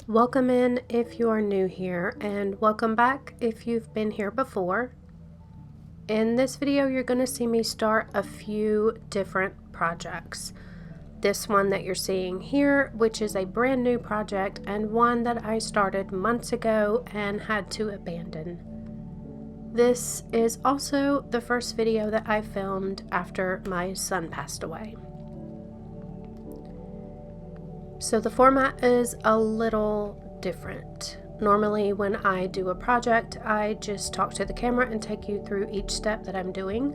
Welcome in if you are new here, and welcome back if you've been here before. In this video, you're going to see me start a few different projects. This one that you're seeing here, which is a brand new project, and one that I started months ago and had to abandon. This is also the first video that I filmed after my son passed away. So the format is a little different. Normally when I do a project, I just talk to the camera and take you through each step that I'm doing.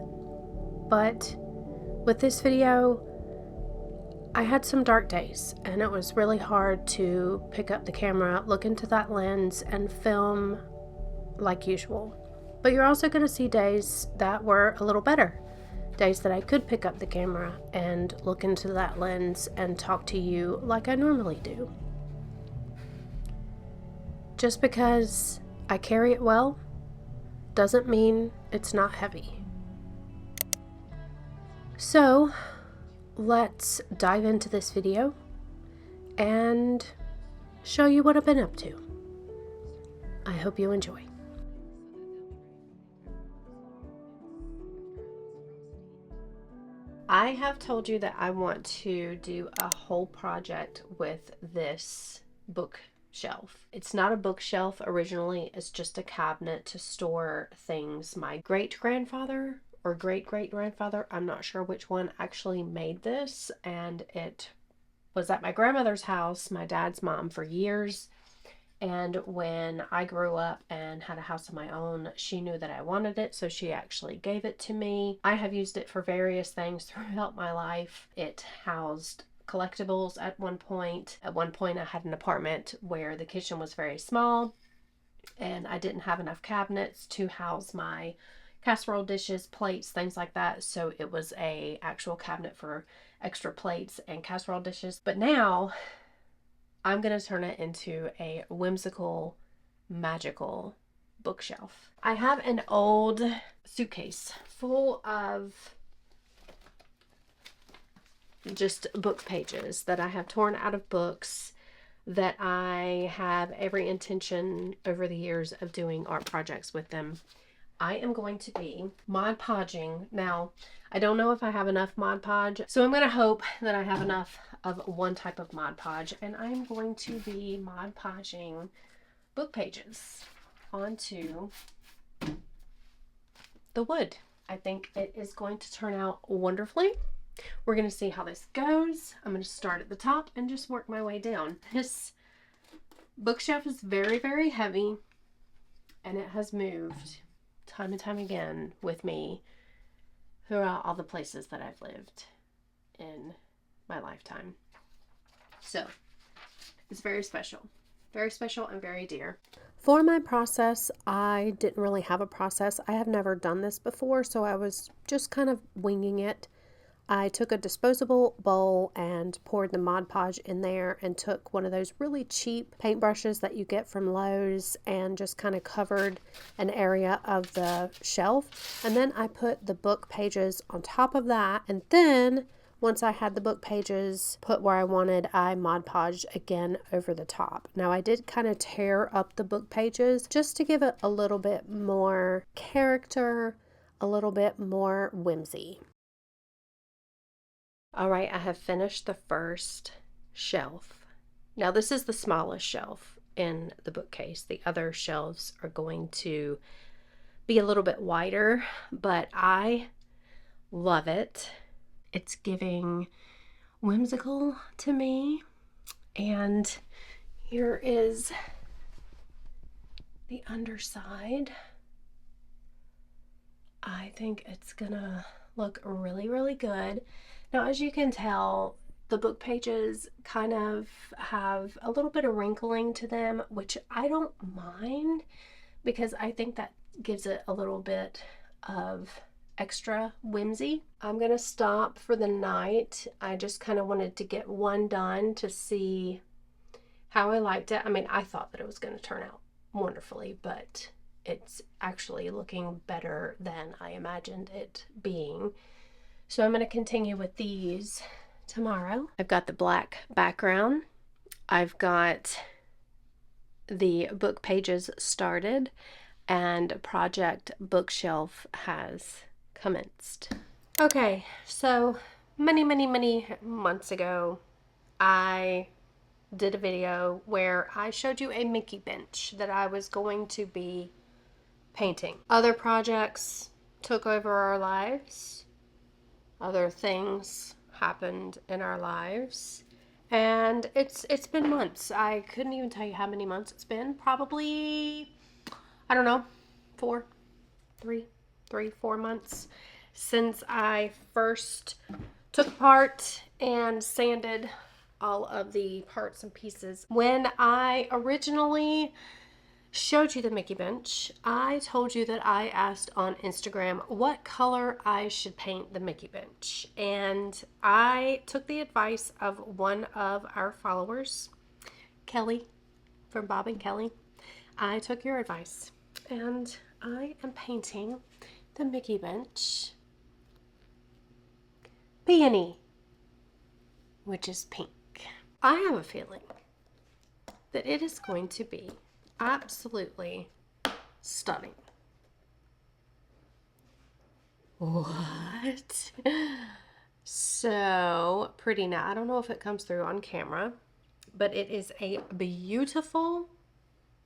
But with this video, I had some dark days and it was really hard to pick up the camera, look into that lens, and film like usual. But you're also going to see days that were a little better. Days that I could pick up the camera and look into that lens and talk to you like I normally do. Just because I carry it well doesn't mean it's not heavy. So let's dive into this video and show you what I've been up to. I hope you enjoy. I have told you that I want to do a whole project with this bookshelf. It's not a bookshelf originally, it's just a cabinet to store things. My great-grandfather or great-great-grandfather, I'm not sure which one, actually made this, and it was at my grandmother's house, my dad's mom, for years. And when I grew up and had a house of my own, she knew that I wanted it, so she actually gave it to me. I have used it for various things throughout my life. It housed collectibles at one point. At one point, I had an apartment where the kitchen was very small, and I didn't have enough cabinets to house my casserole dishes, plates, things like that, so it was a actual cabinet for extra plates and casserole dishes. But now I'm going to turn it into a whimsical, magical bookshelf. I have an old suitcase full of just book pages that I have torn out of books that I have every intention over the years of doing art projects with them. I am going to be Mod Podging. Now, I don't know if I have enough Mod Podge, so I'm going to hope that I have enough of one type of Mod Podge, and I'm going to be Mod Podging book pages onto the wood. I think it is going to turn out wonderfully. We're going to see how this goes. I'm going to start at the top and just work my way down. This bookshelf is very, very heavy, and it has moved time and time again with me throughout all the places that I've lived in my lifetime. So it's very special and very dear. For my process, I didn't really have a process. I have never done this before, so I was just kind of winging it. I took a disposable bowl and poured the Mod Podge in there and took one of those really cheap paintbrushes that you get from Lowe's and just kind of covered an area of the shelf. And then I put the book pages on top of that. And then once I had the book pages put where I wanted, I Mod Podged again over the top. Now I did kind of tear up the book pages just to give it a little bit more character, a little bit more whimsy. All right, I have finished the first shelf. Now this is the smallest shelf in the bookcase. The other shelves are going to be a little bit wider, but I love it. It's giving whimsical to me. And here is the underside. I think it's gonna look really, really good. Now, as you can tell, the book pages kind of have a little bit of wrinkling to them, which I don't mind because I think that gives it a little bit of extra whimsy. I'm gonna stop for the night. I just kind of wanted to get one done to see how I liked it. I mean, I thought that it was going to turn out wonderfully, but it's actually looking better than I imagined it being. So I'm going to continue with these tomorrow. I've got the black background. I've got the book pages started and project bookshelf has commenced. Okay, so many months ago, I did a video where I showed you a Mickey bench that I was going to be painting. Other projects took over our lives. Other things happened in our lives. And it's been months. I couldn't even tell you how many months it's been. Probably, I don't know, 4 months since I first took apart and sanded all of the parts and pieces. When I originally showed you the Mickey bench, I told you that I asked on Instagram what color I should paint the Mickey bench. And I took the advice of one of our followers, Kelly, from Bob and Kelly. I took your advice and I am painting the Mickey bench peony, which is pink. I have a feeling that it is going to be absolutely stunning. What? So pretty. Now, I don't know if it comes through on camera, but it is a beautiful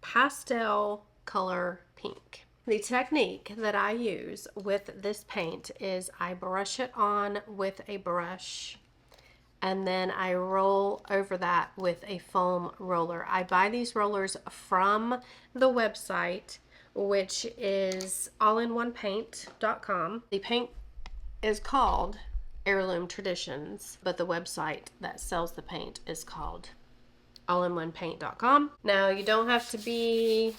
pastel color pink. The technique that I use with this paint is I brush it on with a brush and then I roll over that with a foam roller. I buy these rollers from the website, which is allinOnePaint.com. The paint is called Heirloom Traditions, but the website that sells the paint is called allinOnePaint.com. Now, you don't have to be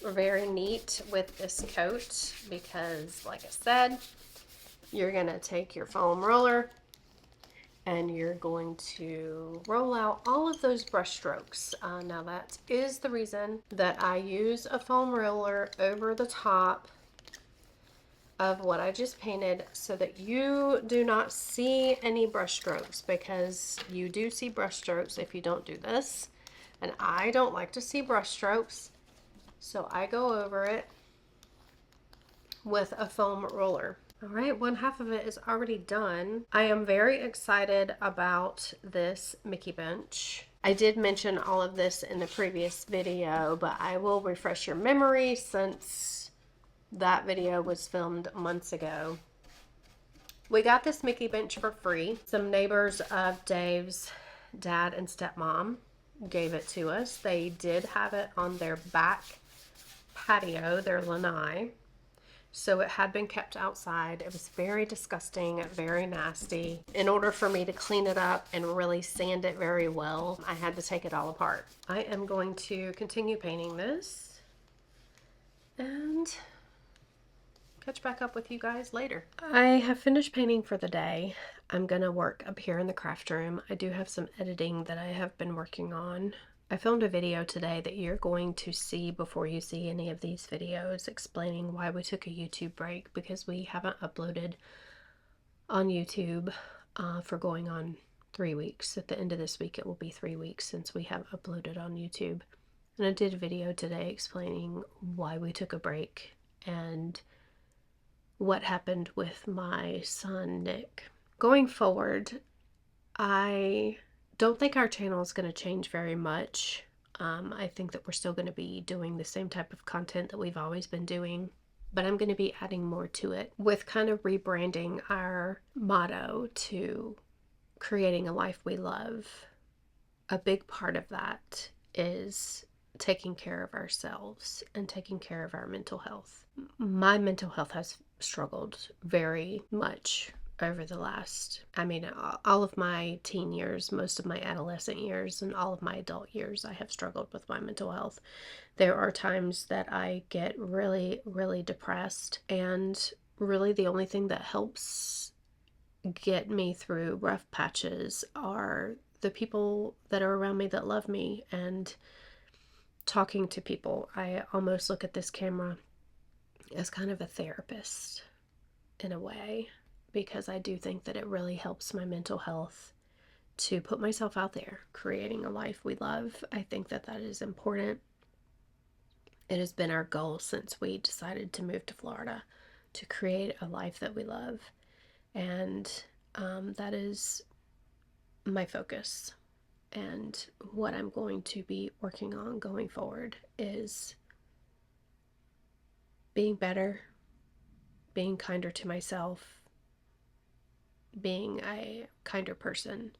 very neat with this coat because, like I said, you're gonna take your foam roller and you're going to roll out all of those brush strokes. Now that is the reason that I use a foam roller over the top of what I just painted, so that you do not see any brush strokes, because you do see brush strokes if you don't do this, and I don't like to see brush strokes, so I go over it with a foam roller. All right, one half of it is already done. I am very excited about this Mickey bench. I did mention all of this in the previous video, but I will refresh your memory since that video was filmed months ago. We got this Mickey bench for free. Some neighbors of Dave's dad and stepmom gave it to us. They did have it on their back patio, their lanai. So it had been kept outside. It was very disgusting, very nasty. In order for me to clean it up and really sand it very well, I had to take it all apart. I am going to continue painting this and catch back up with you guys later. I have finished painting for the day. I'm gonna work up here in the craft room. I do have some editing that I have been working on. I filmed a video today that you're going to see before you see any of these videos, explaining why we took a YouTube break, because we haven't uploaded on YouTube for going on 3 weeks. At the end of this week, it will be 3 weeks since we have uploaded on YouTube. And I did a video today explaining why we took a break and what happened with my son, Nick. Going forward, I don't think our channel is going to change very much. I think that we're still going to be doing the same type of content that we've always been doing, but I'm going to be adding more to it with kind of rebranding our motto to creating a life we love. A big part of that is taking care of ourselves and taking care of our mental health. My mental health has struggled very much over the last, all of my teen years, most of my adolescent years, and all of my adult years, I have struggled with my mental health. There are times that I get really, really depressed, and really the only thing that helps get me through rough patches are the people that are around me that love me, and talking to people. I almost look at this camera as kind of a therapist in a way, because I do think that it really helps my mental health to put myself out there, creating a life we love. I think that that is important. It has been our goal since we decided to move to Florida to create a life that we love. And that is my focus. And what I'm going to be working on going forward is being better, being kinder to myself, being a kinder person,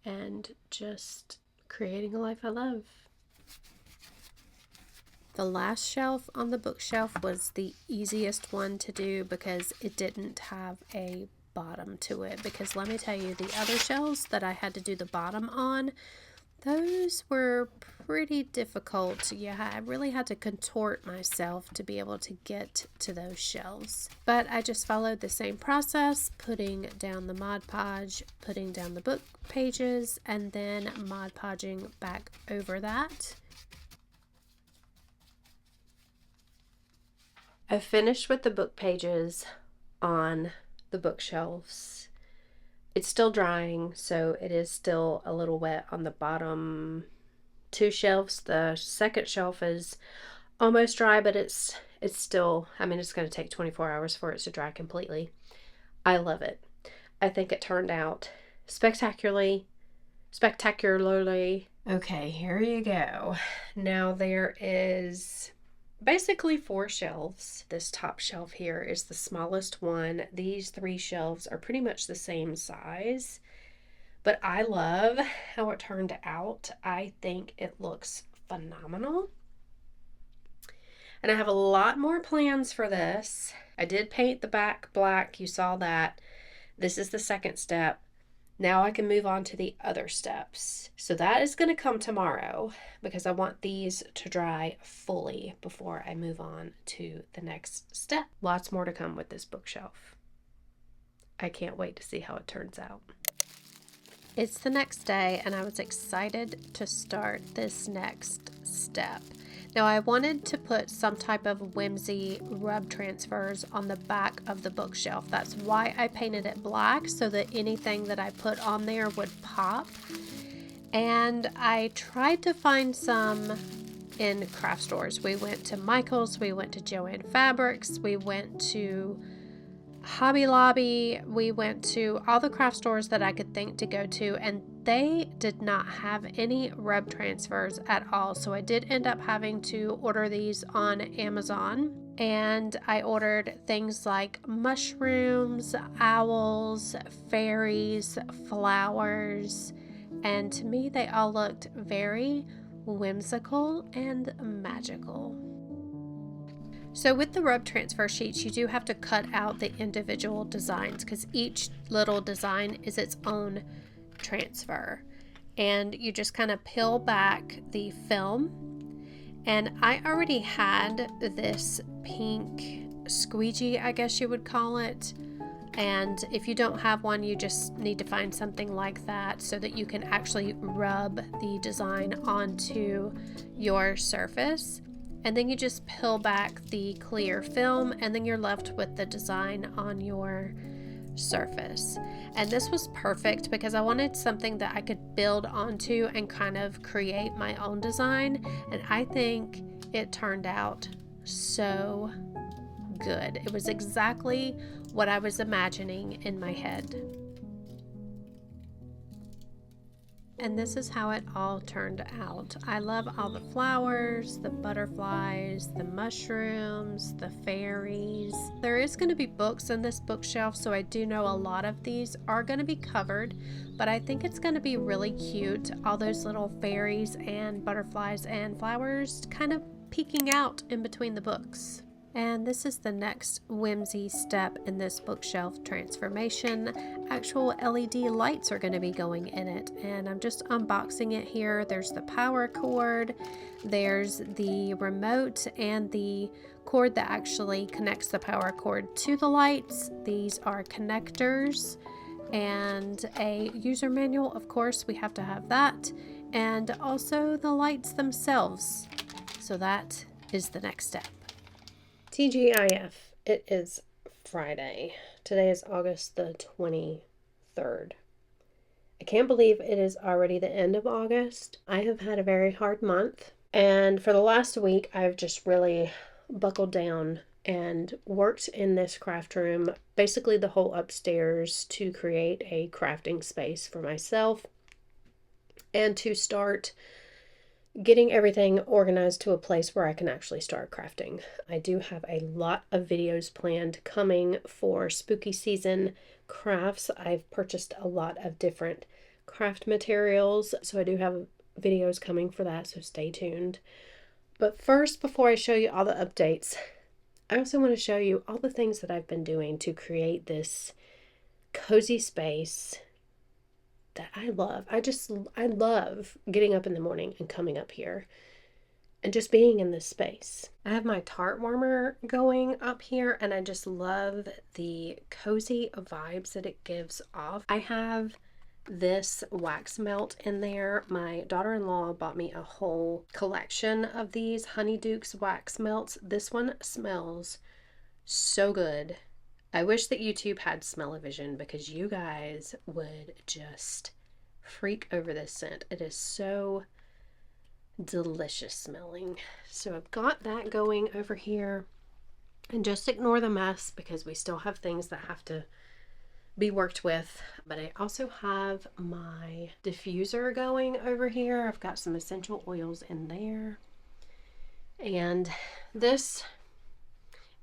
and just creating a life I love. The last shelf on the bookshelf was the easiest one to do because it didn't have a bottom to it. Because let me tell you, the other shelves that I had to do the bottom on, those were pretty difficult. Yeah, I really had to contort myself to be able to get to those shelves. But I just followed the same process, putting down the Mod Podge, putting down the book pages, and then Mod Podging back over that. I finished with the book pages on the bookshelves. It's still drying, so it is still a little wet on the bottom 2 shelves. The second shelf is almost dry, but it's still, I mean, it's going to take 24 hours for it to dry completely. I love it. I think it turned out spectacularly. Okay, here you go. Now there is basically 4 shelves. This top shelf here is the smallest one. These 3 shelves are pretty much the same size, but I love how it turned out. I think it looks phenomenal. And I have a lot more plans for this. I did paint the back black. You saw that. This is the second step. Now I can move on to the other steps. So that is going to come tomorrow because I want these to dry fully before I move on to the next step. Lots more to come with this bookshelf. I can't wait to see how it turns out. It's the next day and I was excited to start this next step. Now I wanted to put some type of whimsy rub transfers on the back of the bookshelf. That's why I painted it black, so that anything that I put on there would pop. And I tried to find some in craft stores. We went to Michael's, we went to Joann Fabrics, we went to Hobby Lobby, we went to all the craft stores that I could think to go to, and they did not have any rub transfers at all. So I did end up having to order these on Amazon, and I ordered things like mushrooms, owls, fairies, flowers, and to me they all looked very whimsical and magical. So with the rub transfer sheets, you do have to cut out the individual designs because each little design is its own transfer. And you just kind of peel back the film. And I already had this pink squeegee, I guess you would call it. And if you don't have one, you just need to find something like that so that you can actually rub the design onto your surface. And then you just peel back the clear film and then you're left with the design on your surface. And this was perfect because I wanted something that I could build onto and kind of create my own design. And I think it turned out so good. It was exactly what I was imagining in my head. And this is how it all turned out. I love all the flowers, the butterflies, the mushrooms, the fairies. There is going to be books in this bookshelf, so I do know a lot of these are going to be covered, but I think it's going to be really cute. All those little fairies and butterflies and flowers kind of peeking out in between the books. And this is the next whimsy step in this bookshelf transformation. Actual LED lights are going to be going in it, and I'm just unboxing it here. There's the power cord, there's the remote, and the cord that actually connects the power cord to the lights. These are connectors, and a user manual, of course, we have to have that, and also the lights themselves. So that is the next step. TGIF, it is Friday. Today is August the 23rd. I can't believe it is already the end of August. I have had a very hard month, And for the last week, I've just really buckled down and worked in this craft room, basically the whole upstairs, to create a crafting space for myself and to start getting everything organized to a place where I can actually start crafting. I do have a lot of videos planned coming for spooky season crafts. I've purchased a lot of different craft materials, so I do have videos coming for that, so stay tuned. But first, before I show you all the updates, I also want to show you all the things that I've been doing to create this cozy space that I love. I love getting up in the morning and coming up here and just being in this space. I have my tart warmer going up here, and I just love the cozy vibes that it gives off. I have this wax melt in there. My daughter-in-law bought me a whole collection of these Honeydukes wax melts. This one smells so good. I wish that YouTube had smell-o-vision, because you guys would just freak over this scent. It is so delicious smelling. So I've got that going over here, and just ignore the mess because we still have things that have to be worked with. But I also have my diffuser going over here. I've got some essential oils in there, and this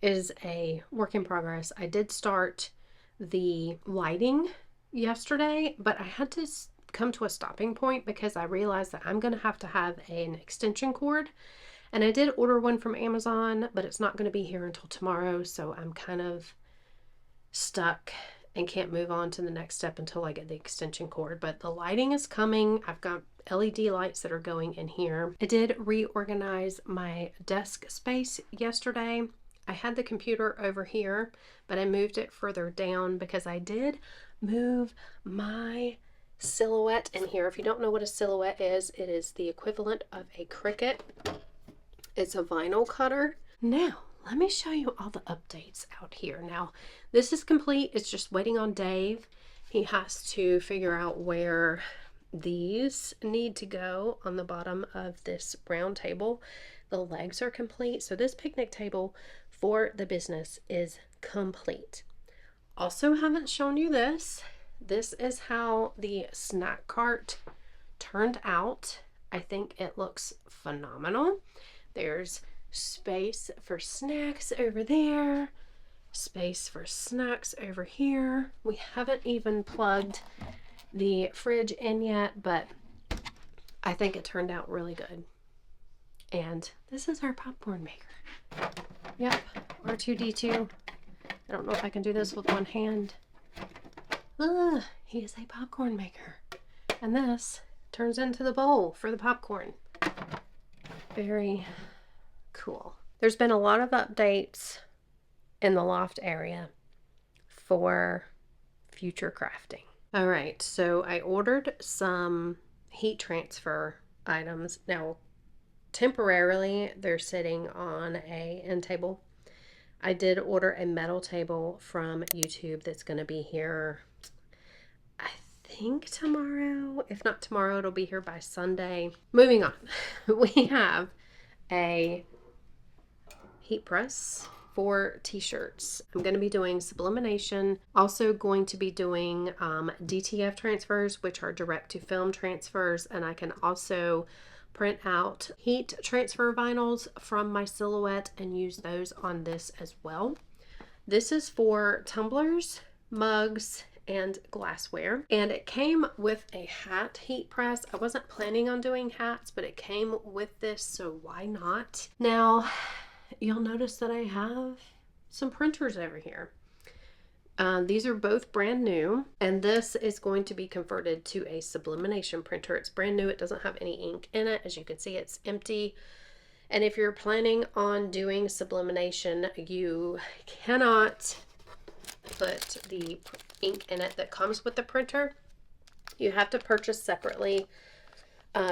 is a work in progress. I did start the lighting yesterday, but I had to come to a stopping point because I realized that I'm going to have an extension cord, and I did order one from Amazon, but it's not going to be here until tomorrow, so I'm kind of stuck and can't move on to the next step until I get the extension cord. But the lighting is coming. I've got LED lights that are going in here. I did reorganize my desk space yesterday. I had the computer over here, but I moved it further down because I did move my silhouette in here. If you don't know what a silhouette is, it is the equivalent of a Cricut. It's a vinyl cutter. Now, let me show you all the updates out here. Now, this is complete. It's just waiting on Dave. He has to figure out where these need to go on the bottom of this round table. The legs are complete. So this picnic table for the business is complete. Also haven't shown you this. This is how the snack cart turned out. I think it looks phenomenal. There's space for snacks over there, space for snacks over here. We haven't even plugged the fridge in yet, but I think it turned out really good. And this is our popcorn maker. Yep, R2D2. I don't know if I can do this with one hand. He is a popcorn maker. And this turns into the bowl for the popcorn. Very cool. There's been a lot of updates in the loft area for future crafting. All right, so I ordered some heat transfer items. Now, temporarily, they're sitting on a end table. I did order a metal table from YouTube that's going to be here, I think tomorrow. If not tomorrow, it'll be here by Sunday. Moving on, we have a heat press for t-shirts. I'm going to be doing sublimation, also going to be doing DTF transfers, which are direct to film transfers, and I can also print out heat transfer vinyls from my silhouette and use those on this as well. This is for tumblers, mugs, and glassware, and it came with a hat heat press. I wasn't planning on doing hats, but it came with this, so why not? Now, you'll notice that I have some printers over here. These are both brand new, and this is going to be converted to a sublimation printer. It's brand new. It doesn't have any ink in it. As you can see, it's empty. And if you're planning on doing sublimation, you cannot put the ink in it that comes with the printer. You have to purchase separately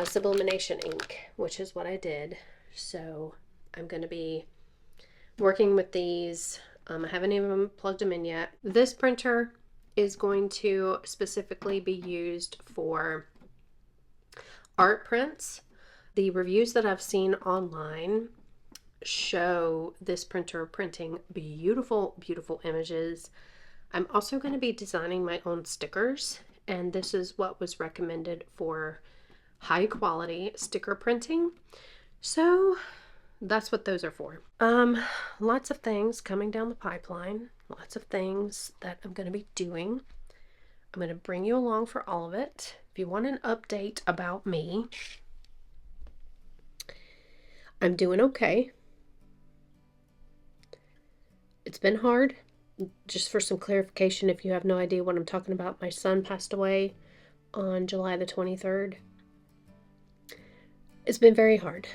sublimation ink, which is what I did. So I'm going to be working with these. I haven't even plugged them in yet. This printer is going to specifically be used for art prints. the reviews that I've seen online show this printer printing beautiful, beautiful images. I'm also going to be designing my own stickers, and this is what was recommended for high quality sticker printing. So that's what those are for. Lots of things coming down the pipeline, lots of things that I'm going to be doing. I'm going to bring you along for all of it. If you want an update about me, I'm doing okay. It's been hard. Just for some clarification, if you have no idea what I'm talking about, my son passed away on July the 23rd. It's been very hard.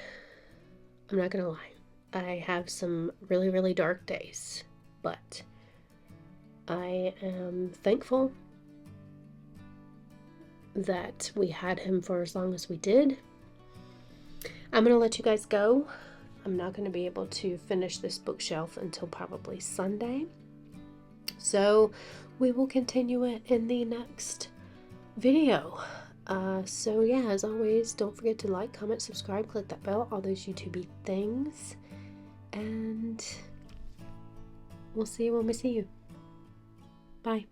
I'm not gonna lie. I have some really, really dark days, but I am thankful that we had him for as long as we did. I'm gonna let you guys go. I'm not gonna be able to finish this bookshelf until probably Sunday. So we will continue it in the next video. So yeah, as always, don't forget to like, comment, subscribe, click that bell, all those YouTube-y things. And we'll see you when we see you. Bye.